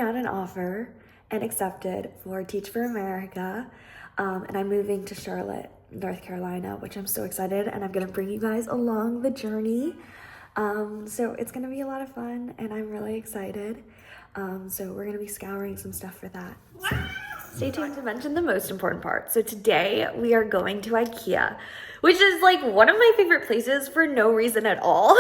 had an offer and accepted for Teach for America, and I'm moving to Charlotte, North Carolina, which I'm so excited, and I'm gonna bring you guys along the journey. So it's gonna be a lot of fun, and I'm really excited. So we're gonna be scouring some stuff for that. So stay tuned to mention the most important part. So today we are going to IKEA, which is like one of my favorite places for no reason at all.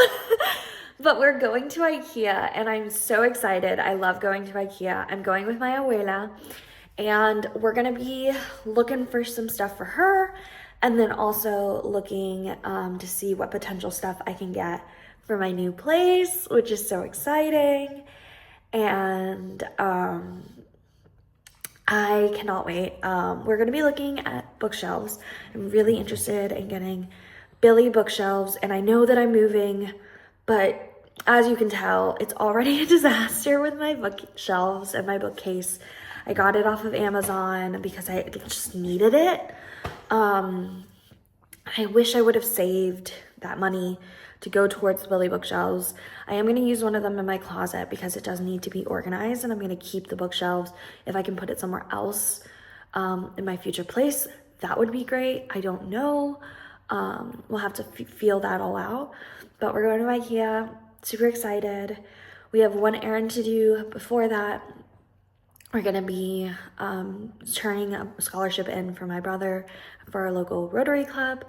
But we're going to IKEA and I'm so excited. I love going to IKEA. I'm going with my abuela and we're gonna be looking for some stuff for her and then also looking to see what potential stuff I can get for my new place, which is so exciting. And I cannot wait. We're gonna be looking at bookshelves. I'm really interested in getting Billy bookshelves, and I know that I'm moving, but as you can tell, it's already a disaster with my bookshelves and my bookcase. I got it off of Amazon because I just needed it. I wish I would have saved that money to go towards the Billy bookshelves. I am gonna use one of them in my closet because it does need to be organized, and I'm gonna keep the bookshelves. If I can put it somewhere else in my future place, that would be great. I don't know. We'll have to feel that all out, but we're going to IKEA, super excited. We have one errand to do before that. We're gonna be turning a scholarship in for my brother for our local Rotary Club.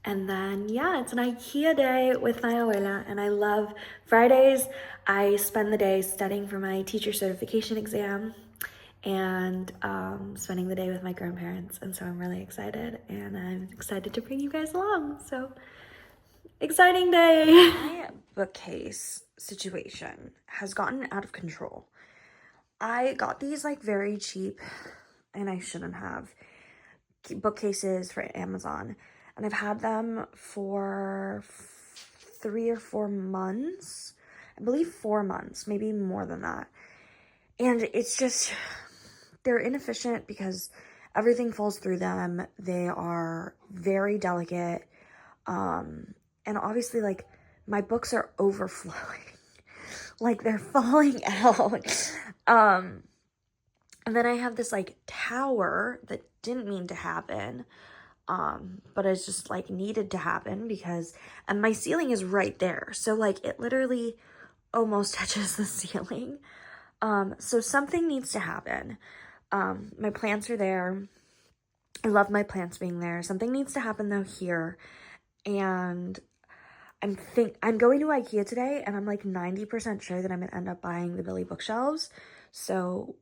And then, yeah, it's an IKEA day with my abuela, and I love Fridays. I spend the day studying for my teacher certification exam and spending the day with my grandparents. And so I'm really excited, and I'm excited to bring you guys along. So, exciting day. My bookcase situation has gotten out of control. I got these like very cheap, and I shouldn't have, bookcases for Amazon. And I've had them for 3 or 4 months. I believe 4 months, maybe more than that. And it's just, they're inefficient because everything falls through them. They are very delicate. And obviously, like, my books are overflowing. Like, they're falling out. And then I have this, like, tower that didn't mean to happen. But it's just like needed to happen because, and my ceiling is right there. So like it literally almost touches the ceiling. So something needs to happen. My plants are there. I love my plants being there. Something needs to happen though here. And I'm going to IKEA today and I'm like 90% sure that I'm gonna end up buying the Billy bookshelves. So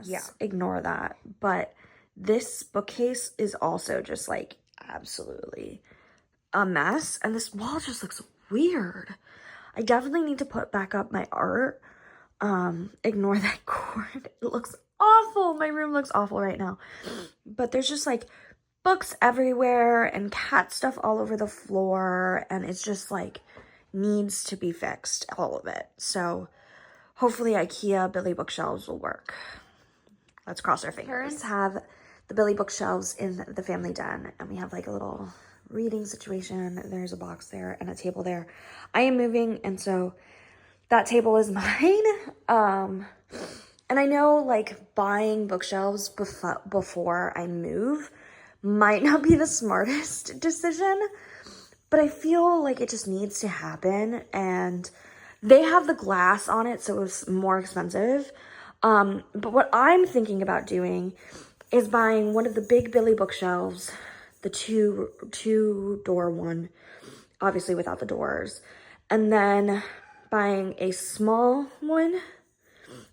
yeah, ignore that. But this bookcase is also just like absolutely a mess. And this wall just looks weird. I definitely need to put back up my art. Ignore that cord. It looks awful. My room looks awful right now. But there's just like books everywhere and cat stuff all over the floor. And it's just like needs to be fixed, all of it. So hopefully IKEA Billy bookshelves will work. Let's cross our fingers. Parents have the Billy bookshelves in the family den, and we have like a little reading situation. There's a box there and a table there. I am moving, and so that table is mine. And I know like buying bookshelves before I move might not be the smartest decision, but I feel like it just needs to happen. And they have the glass on it, so it's more expensive. But what I'm thinking about doing is buying one of the big Billy bookshelves, the two door one, obviously without the doors, and then buying a small one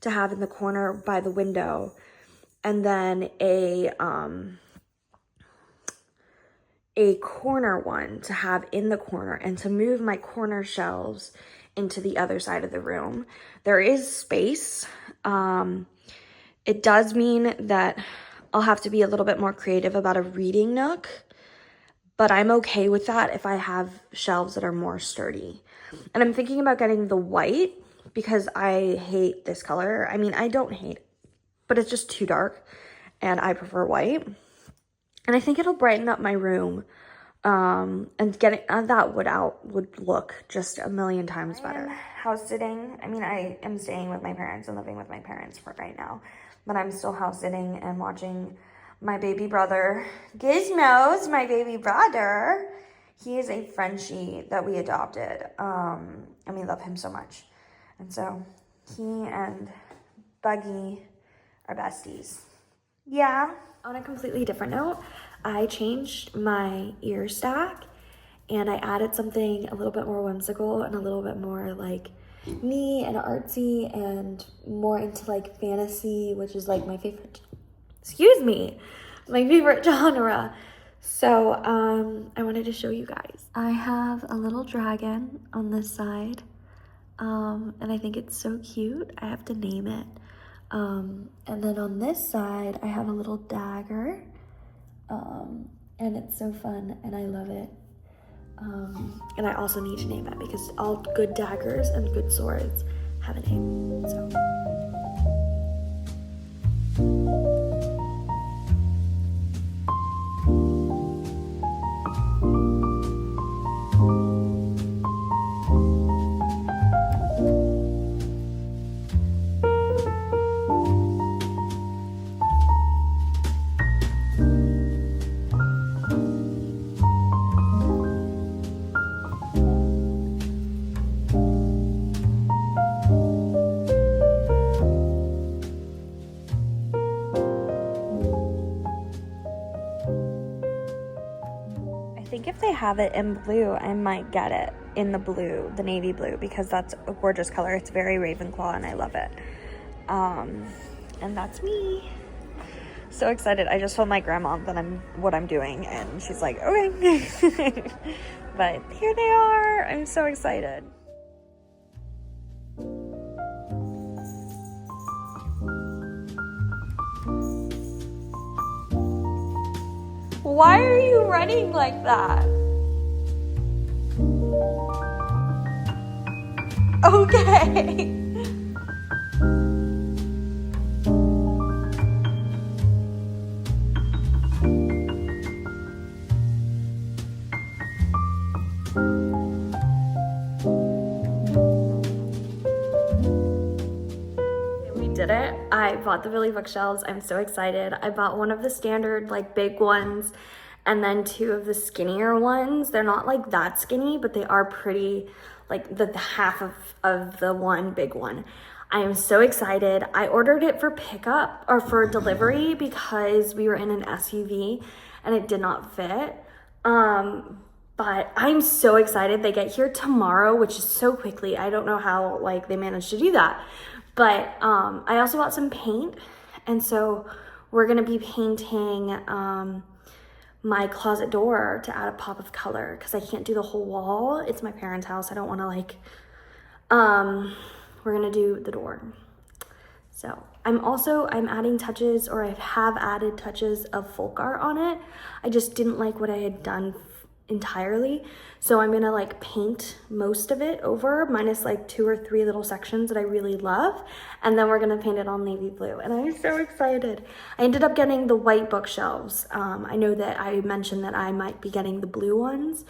to have in the corner by the window, and then a corner one to have in the corner, and to move my corner shelves into the other side of the room. There is space. It does mean that I'll have to be a little bit more creative about a reading nook, but I'm okay with that if I have shelves that are more sturdy. And I'm thinking about getting the white because I hate this color. I mean, I don't hate it, but it's just too dark and I prefer white. And I think it'll brighten up my room. And getting that wood out would look just a million times better. I'm house sitting. I mean, I am staying with my parents and living with my parents for right now, but I'm still house sitting and watching my baby brother, Gizmos, my baby brother. He is a Frenchie that we adopted, and we love him so much. And so he and Buggy are besties. Yeah. On a completely different note, I changed my ear stack and I added something a little bit more whimsical and a little bit more like me and artsy and more into like fantasy, which is like my favorite, my favorite genre. So I wanted to show you guys. I have a little dragon on this side, and I think it's so cute. I have to name it. And then on this side, I have a little dagger, and it's so fun, and I love it. And I also need to name it because all good daggers and good swords have a name, so. I think if they have it in blue, I might get it in the blue, the navy blue, because that's a gorgeous color. It's very Ravenclaw and I love it. And that's me. So excited. I just told my grandma that what I'm doing and she's like, okay. But here they are. I'm so excited. Why are you running like that? Okay. Did it. I bought the Billy bookshelves. I'm so excited. I bought one of the standard like big ones and then two of the skinnier ones. They're not like that skinny, but they are pretty, like the half of the one big one. I am so excited. I ordered it for pickup or for delivery because we were in an SUV and it did not fit. But I'm so excited. They get here tomorrow, which is so quickly. I don't know how like they managed to do that. But I also bought some paint, and so we're gonna be painting my closet door to add a pop of color because I can't do the whole wall. It's my parents' house. I don't want to like. We're gonna do the door. So I'm adding touches, or I have added touches of folk art on it. I just didn't like what I had done entirely, so I'm gonna like paint most of it over, minus like 2 or 3 little sections that I really love, and then we're gonna paint it all navy blue, and I'm so excited. I ended up getting the white bookshelves. I know that I mentioned that I might be getting the blue ones.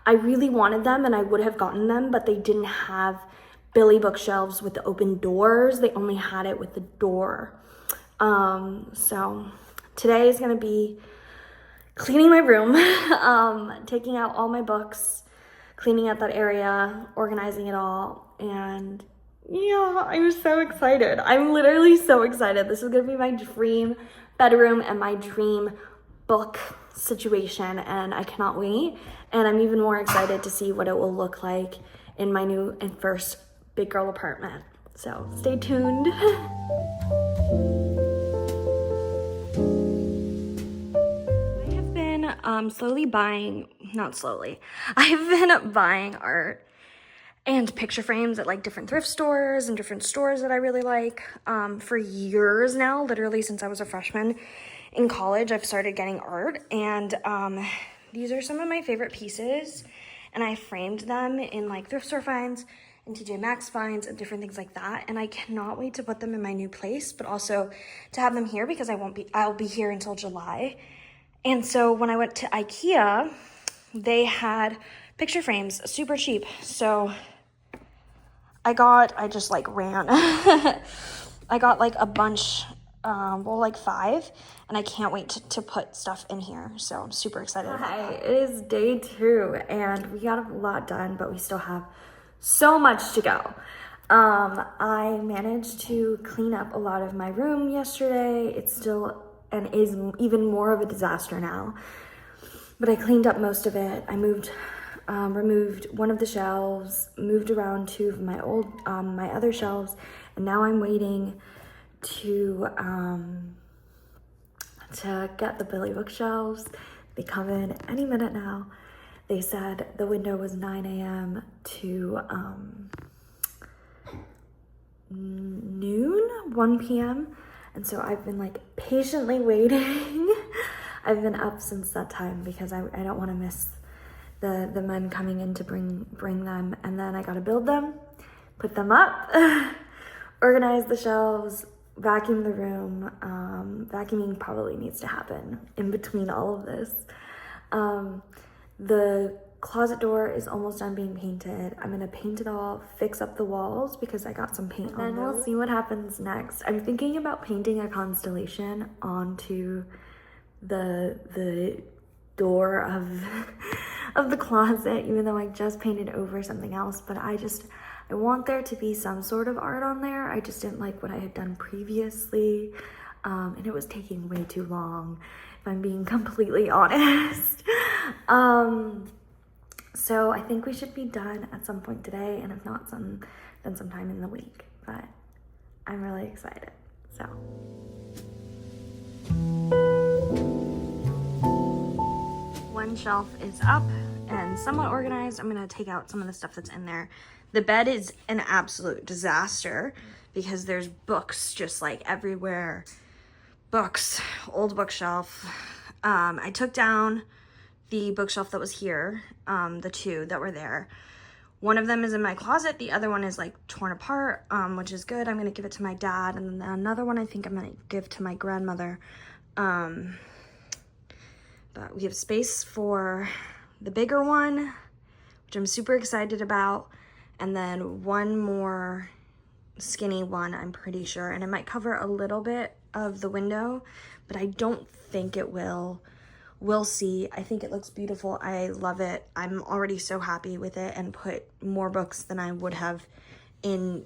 I really wanted them and I would have gotten them, but they didn't have Billy bookshelves with the open doors. They only had it with the door. So today is gonna be cleaning my room, taking out all my books, cleaning out that area, organizing it all, and yeah, I'm so excited. I'm literally so excited. This is gonna be my dream bedroom and my dream book situation, and I cannot wait. And I'm even more excited to see what it will look like in my new and first big girl apartment. So stay tuned. I've been buying art and picture frames at like different thrift stores and different stores that I really like for years now. Literally since I was a freshman in college, I've started getting art, and these are some of my favorite pieces, and I framed them in like thrift store finds and TJ Maxx finds and different things like that, and I cannot wait to put them in my new place, but also to have them here because I'll be here until July. And so when I went to IKEA they had picture frames, super cheap. So I just like ran. I got like a bunch, well, like 5, and I can't wait to put stuff in here. So I'm super excited about that. It is day 2, and we got a lot done, but we still have so much to go. I managed to clean up a lot of my room yesterday. It's still and is even more of a disaster now, but I cleaned up most of it. I removed one of the shelves, moved around 2 of my my other shelves, and now I'm waiting to get the Billy bookshelves. They come in any minute now. They said the window was 9 a.m. to noon, 1 p.m. And so I've been like patiently waiting. I've been up since that time because I don't want to miss the men coming in to bring them. And then I gotta build them, put them up, organize the shelves, vacuum the room. Vacuuming probably needs to happen in between all of this. The closet door is almost done being painted. I'm gonna paint it all, fix up the walls because I got some paint on those. Then we'll see what happens next. I'm thinking about painting a constellation onto the door of the closet, even though I just painted over something else. But I want there to be some sort of art on there. I just didn't like what I had done previously, and it was taking way too long, if I'm being completely honest. So I think we should be done at some point today, and if not, then sometime in the week. But I'm really excited. So one shelf is up and somewhat organized. I'm gonna take out some of the stuff that's in there. The bed is an absolute disaster because there's books just like everywhere. Books, old bookshelf. I took down the bookshelf that was here, the 2 that were there. One of them is in my closet. The other one is like torn apart, which is good. I'm gonna give it to my dad. And then another one I think I'm gonna give to my grandmother. But we have space for the bigger one, which I'm super excited about. And then one more skinny one, I'm pretty sure. And it might cover a little bit of the window, but I don't think it will. We'll see. I think it looks beautiful. I love it. I'm already so happy with it, and put more books than I would have in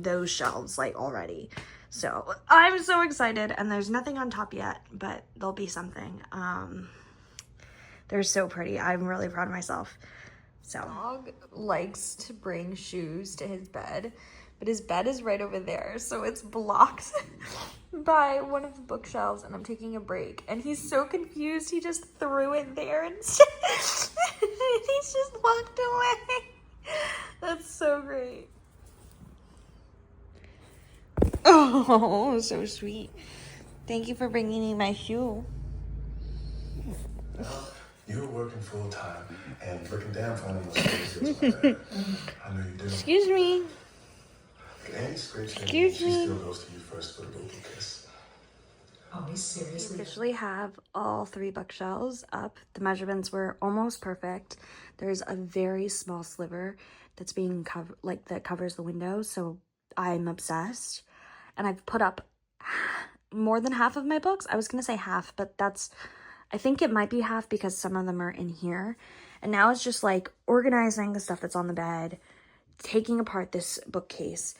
those shelves like already. So I'm so excited, and there's nothing on top yet, but there'll be something. They're so pretty. I'm really proud of myself. So dog likes to bring shoes to his bed, but his bed is right over there, so it's blocked by one of the bookshelves, and I'm taking a break, and he's so confused. He just threw it there and he's just walked away. That's so great. Oh, so sweet. Thank you for bringing me my shoe. Well, you were working full time and looking down for one of those spaces. I know you do. Excuse me. Excuse me. She still goes to you first for the little kiss. Oh, we seriously? We officially have all 3 bookshelves up. The measurements were almost perfect. There's a very small sliver that's being covered, like that covers the window, so I'm obsessed. And I've put up more than half of my books. I was gonna say half, but I think it might be half because some of them are in here. And now it's just like organizing the stuff that's on the bed, taking apart this bookcase,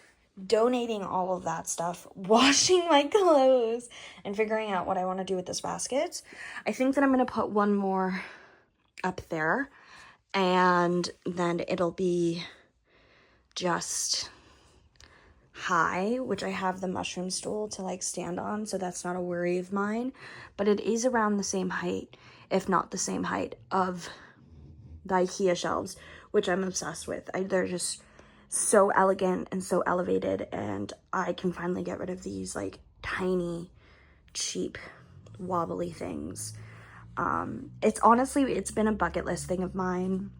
donating all of that stuff, washing my clothes, and figuring out what I want to do with this basket. I think that I'm going to put one more up there, and then it'll be just high, which I have the mushroom stool to like stand on, so that's not a worry of mine. But it is around the same height, if not the same height, of the IKEA shelves, which I'm obsessed with. They're just so elegant and so elevated, and I can finally get rid of these like tiny, cheap, wobbly things. It's been a bucket list thing of mine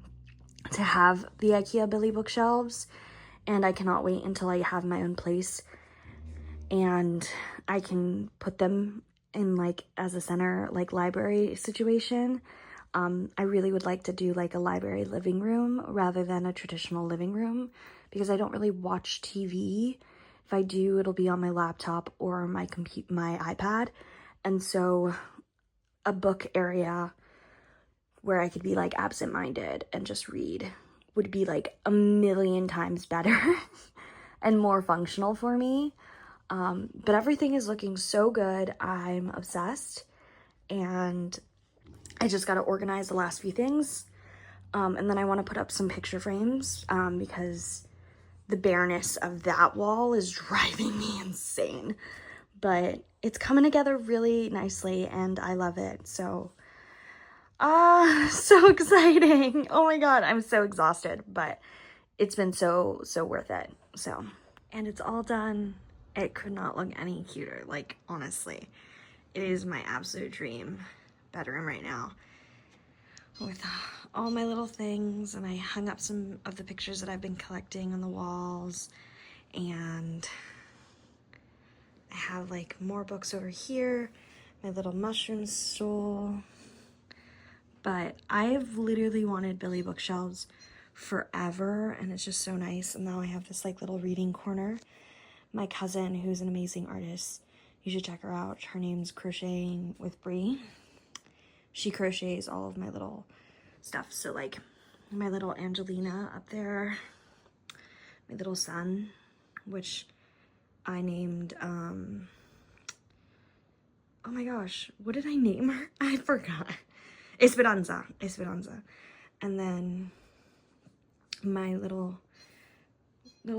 to have the IKEA Billy bookshelves, and I cannot wait until I have my own place and I can put them in like as a center like library situation. I really would like to do like a library living room rather than a traditional living room because I don't really watch TV. If I do, it'll be on my laptop or my iPad. And so a book area where I could be like absent-minded and just read would be like a million times better and more functional for me. But everything is looking so good. I'm obsessed, and I just got to organize the last few things. And then I want to put up some picture frames because the bareness of that wall is driving me insane. But it's coming together really nicely and I love it. So, so exciting. Oh my God, I'm so exhausted, but it's been so worth it. So, and it's all done. It could not look any cuter. Like, honestly, it is my absolute dream bedroom right now with all my little things. And I hung up some of the pictures that I've been collecting on the walls, and I have like more books over here, my little mushroom stool. But I've literally wanted Billy bookshelves forever, and it's just so nice. And now I have this like little reading corner. My cousin, who's an amazing artist, you should check her out. Her name's Crocheting with Brie. She crochets all of my little stuff. So like my little Angelina up there, my little son, which I named, oh my gosh, what did I name her? I forgot. Esperanza. And then my little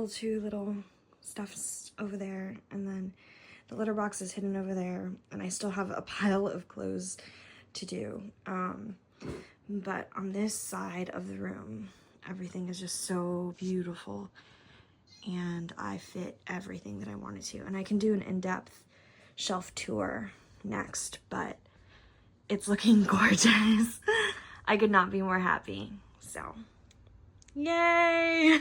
two little stuffs over there, and then the litter box is hidden over there, and I still have a pile of clothes to do. But on this side of the room, everything is just so beautiful, and I fit everything that I wanted to. And I can do an in-depth shelf tour next, but it's looking gorgeous. I could not be more happy. So, yay!